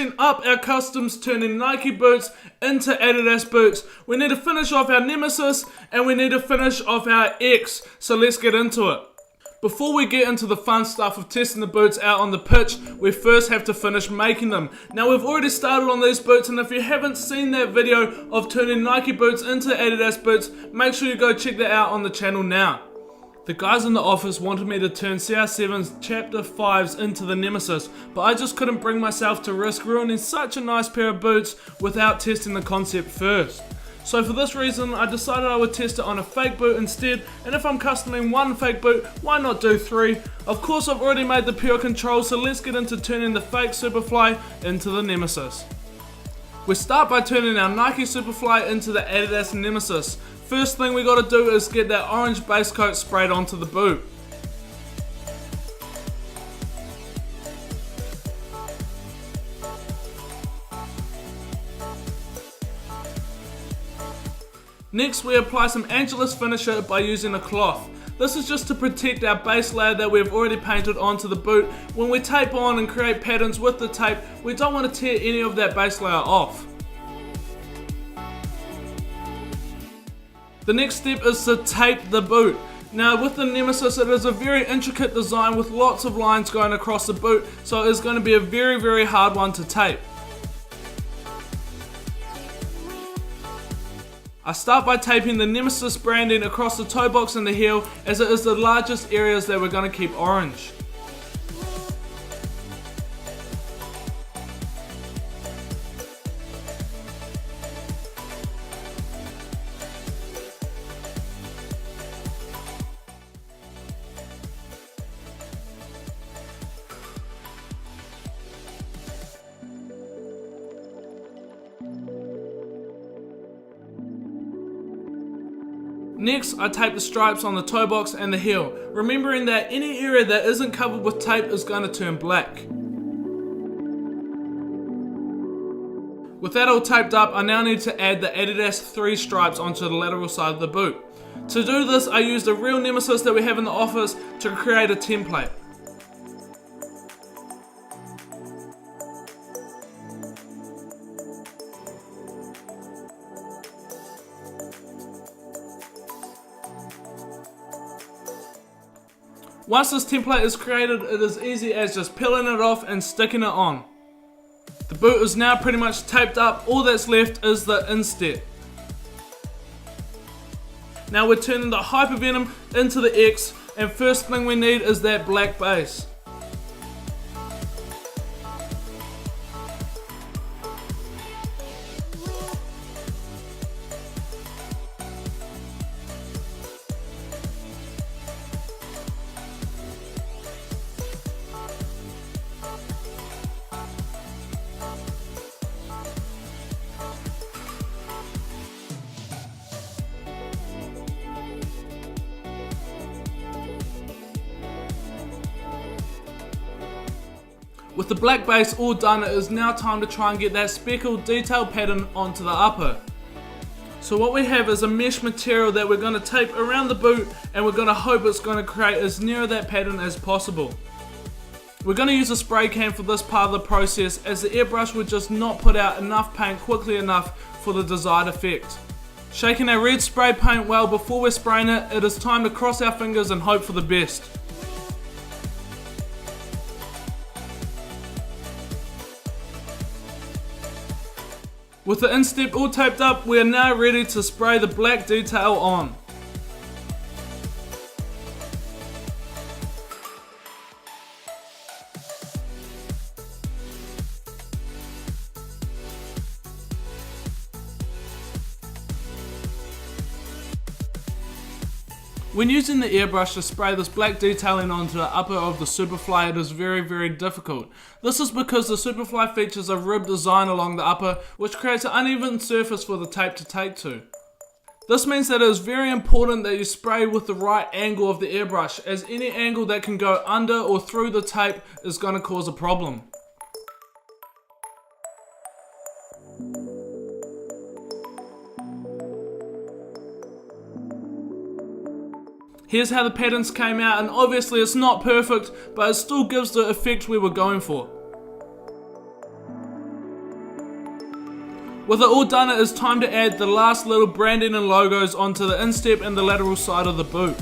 100% up our customs, turning Nike boots into Adidas boots. We need to finish off our Nemesis and we need to finish off our X, so let's get into it. Before we get into the fun stuff of testing the boots out on the pitch, we first have to finish making them. Now we've already started on these boots, and if you haven't seen that video of turning Nike boots into Adidas boots, make sure you go check that out on the channel now. The guys in the office wanted me to turn CR7's Chapter 5s into the Nemesis, but I just couldn't bring myself to risk ruining such a nice pair of boots without testing the concept first. So for this reason, I decided I would test it on a fake boot instead, and if I'm customing one fake boot, why not do 3? Of course I've already made the pure control, so let's get into turning the fake Superfly into the Nemesis. We start by turning our Nike Superfly into the Adidas Nemesis. First thing we gotta do is get that orange base coat sprayed onto the boot. Next we apply some Angelus finisher by using a cloth. This is just to protect our base layer that we've already painted onto the boot. When we tape on and create patterns with the tape, we don't want to tear any of that base layer off. The next step is to tape the boot. Now with the Nemesis, it is a very intricate design with lots of lines going across the boot, so it is going to be a very hard one to tape. I start by taping the Nemesis branding across the toe box and the heel, as it is the largest areas that we're going to keep orange. Next, I tape the stripes on the toe box and the heel, remembering that any area that isn't covered with tape is going to turn black. With that all taped up, I now need to add the Adidas 3 stripes onto the lateral side of the boot. To do this, I used a real Nemesis that we have in the office to create a template. Once this template is created, it is easy as just peeling it off and sticking it on. The boot is now pretty much taped up, all that's left is the instep. Now we're turning the Hypervenom into the X, and first thing we need is that black base. With the black base all done, it is now time to try and get that speckled detail pattern onto the upper. So what we have is a mesh material that we're going to tape around the boot, and we're going to hope it's going to create as near that pattern as possible. We're going to use a spray can for this part of the process, as the airbrush would just not put out enough paint quickly enough for the desired effect. Shaking our red spray paint well before we're spraying it, it is time to cross our fingers and hope for the best. With the instep all taped up, we are now ready to spray the black detail on. When using the airbrush to spray this black detailing onto the upper of the Superfly, it is very difficult. This is because the Superfly features a rib design along the upper, which creates an uneven surface for the tape to take to. This means that it is very important that you spray with the right angle of the airbrush, as any angle that can go under or through the tape is going to cause a problem. Here's how the patterns came out, and obviously it's not perfect, but it still gives the effect we were going for. With it all done, it is time to add the last little branding and logos onto the instep and the lateral side of the boot.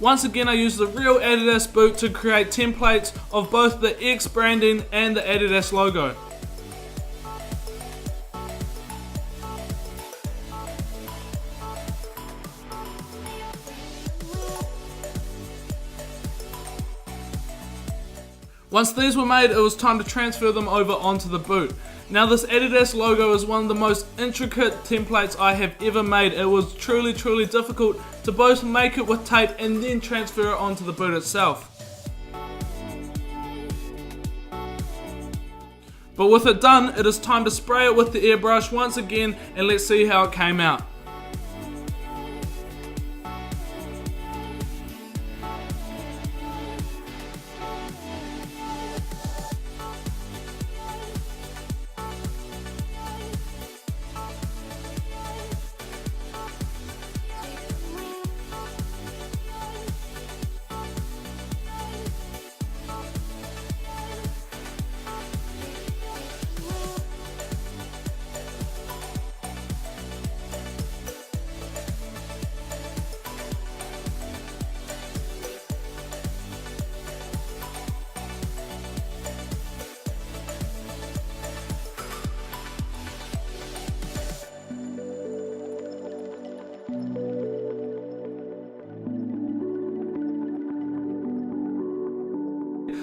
Once again, I use the real Adidas boot to create templates of both the X branding and the Adidas logo. Once these were made, it was time to transfer them over onto the boot. Now this Adidas logo is one of the most intricate templates I have ever made. It was truly difficult to both make it with tape and then transfer it onto the boot itself. But with it done, it is time to spray it with the airbrush once again, and let's see how it came out.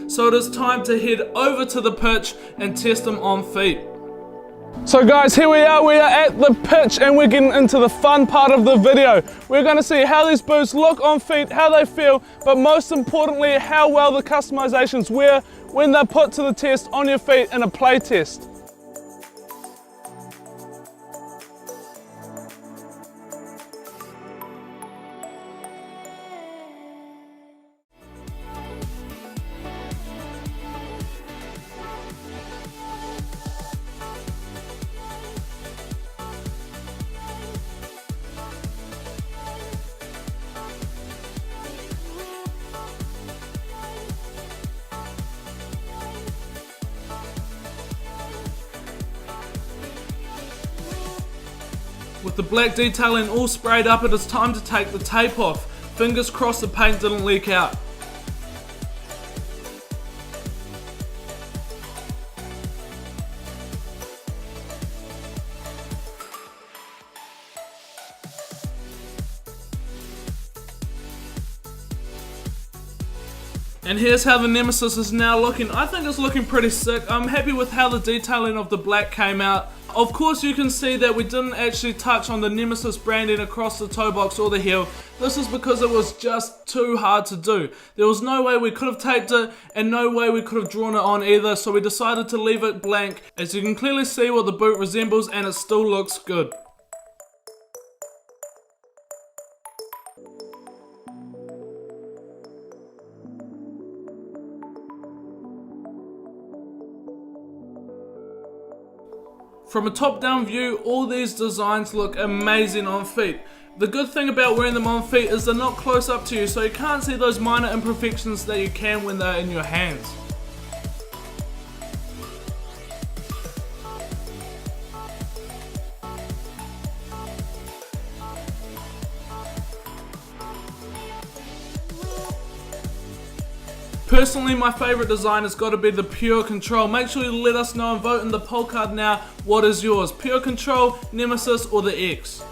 So it is time to head over to the pitch and test them on feet. So guys, here we are at the pitch and we're getting into the fun part of the video. We're going to see how these boots look on feet, how they feel, but most importantly, how well the customizations wear when they're put to the test on your feet in a play test. With the black detailing all sprayed up, it is time to take the tape off. Fingers crossed the paint didn't leak out. And here's how the Nemesis is now looking. I think it's looking pretty sick. I'm happy with how the detailing of the black came out. Of course you can see that we didn't actually touch on the Nemesis branding across the toe box or the heel. This is because it was just too hard to do. There was no way we could have taped it and no way we could have drawn it on either, so we decided to leave it blank. As you can clearly see what the boot resembles, and it still looks good. From a top-down view, all these designs look amazing on feet. The good thing about wearing them on feet is they're not close up to you, so you can't see those minor imperfections that you can when they're in your hands. Personally, my favourite design has got to be the Pure Control. Make sure you let us know and vote in the poll card now. What is yours? Pure Control, Nemesis, or the X?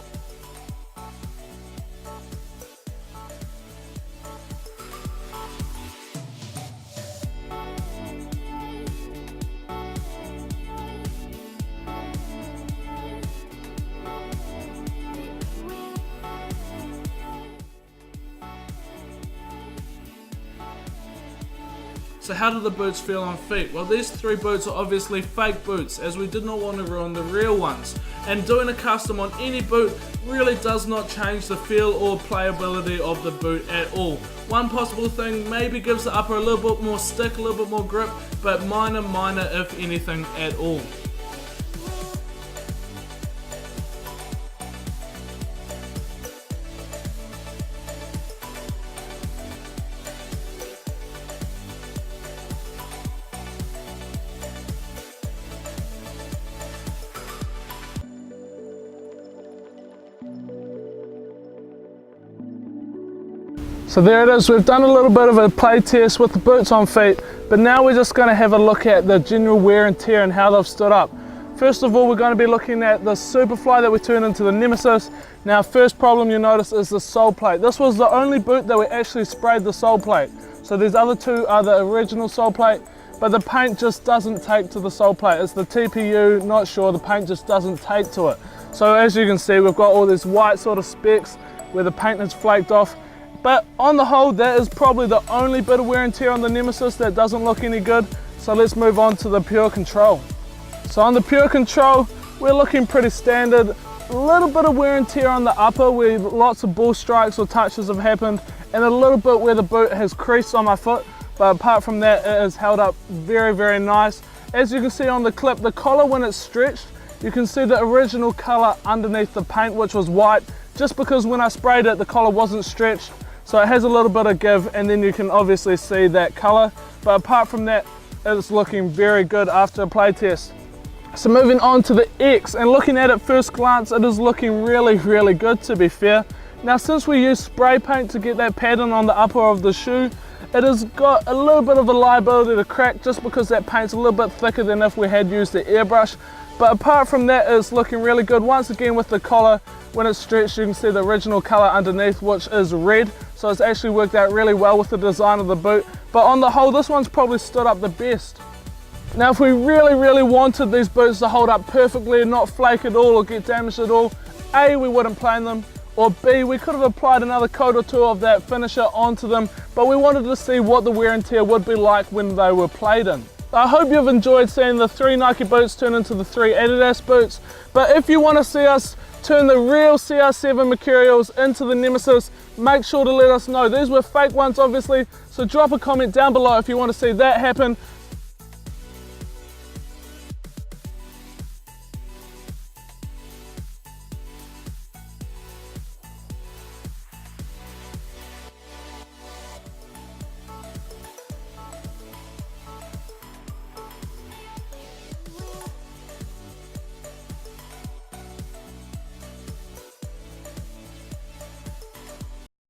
So how do the boots feel on feet? Well, these three boots are obviously fake boots, as we did not want to ruin the real ones. And doing a custom on any boot really does not change the feel or playability of the boot at all. One possible thing maybe gives the upper a little bit more stick, a little bit more grip, but minor if anything at all. So there it is, we've done a little bit of a play test with the boots on feet, but now we're just going to have a look at the general wear and tear and how they've stood up. First of all, we're going to be looking at the Superfly that we turned into the Nemesis. Now, first problem you'll notice is the sole plate. This was the only boot that we actually sprayed the sole plate. So these other two are the original sole plate, but the paint just doesn't take to the sole plate. It's the TPU, not sure, the paint just doesn't take to it. So as you can see, we've got all these white sort of specks where the paint has flaked off. But on the whole, that is probably the only bit of wear and tear on the Nemesis that doesn't look any good. So let's move on to the Pure Control. So on the Pure Control, we're looking pretty standard. A little bit of wear and tear on the upper where lots of ball strikes or touches have happened, and a little bit where the boot has creased on my foot. But apart from that, it is held up very, very nice. As you can see on the clip, the collar when it's stretched, you can see the original color underneath the paint, which was white, just because when I sprayed it, the collar wasn't stretched. So it has a little bit of give, and then you can obviously see that color. But apart from that, it's looking very good after a play test. So moving on to the X, and looking at it first glance, it is looking really, really good, to be fair. Now, since we use spray paint to get that pattern on the upper of the shoe, it has got a little bit of a liability to crack just because that paint's a little bit thicker than if we had used the airbrush. But apart from that, it's looking really good. Once again, with the collar, when it's stretched, you can see the original color underneath, which is red. So it's actually worked out really well with the design of the boot. But on the whole, this one's probably stood up the best. Now, if we really, really wanted these boots to hold up perfectly and not flake at all or get damaged at all, A, we wouldn't plane them, or B, we could have applied another coat or two of that finisher onto them, but we wanted to see what the wear and tear would be like when they were played in. I hope you've enjoyed seeing the 3 Nike boots turn into the 3 Adidas boots, but if you want to see us turn the real CR7 materials into the Nemesis, make sure to let us know. These were fake ones, obviously, so drop a comment down below if you want to see that happen.